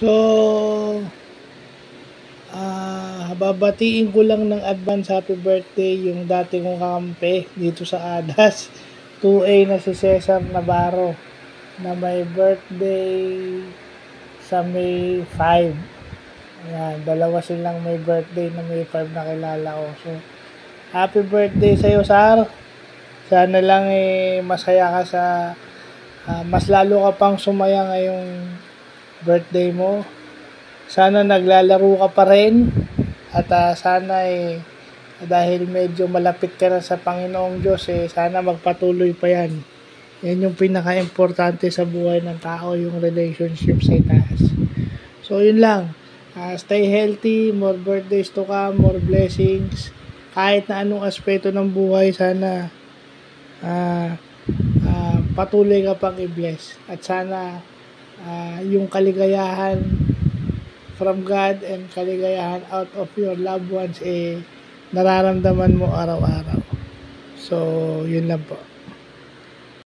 So, babatiin ko lang ng advance happy birthday yung dati kong kakampi dito sa ADAS. 2A na si Cesar Navarro na may birthday sa May 5. Ayan, dalawa silang may birthday na May 5 na kilala ko. So, happy birthday sa'yo, Sar. Sana lang masaya ka sa mas lalo ka pang sumaya ngayong birthday mo. Sana naglalaro ka pa rin at sana dahil medyo malapit ka na sa Panginoong Diyos sana magpatuloy pa yan. Yan yung pinaka-importante sa buhay ng tao, yung relationship sa itaas. So yun lang. Stay healthy, more birthdays to come, more blessings. Kahit na anong aspeto ng buhay, sana patuloy ka pang i-bless. At sana yung kaligayahan from God and kaligayahan out of your loved ones nararamdaman mo araw-araw. So, yun lang po.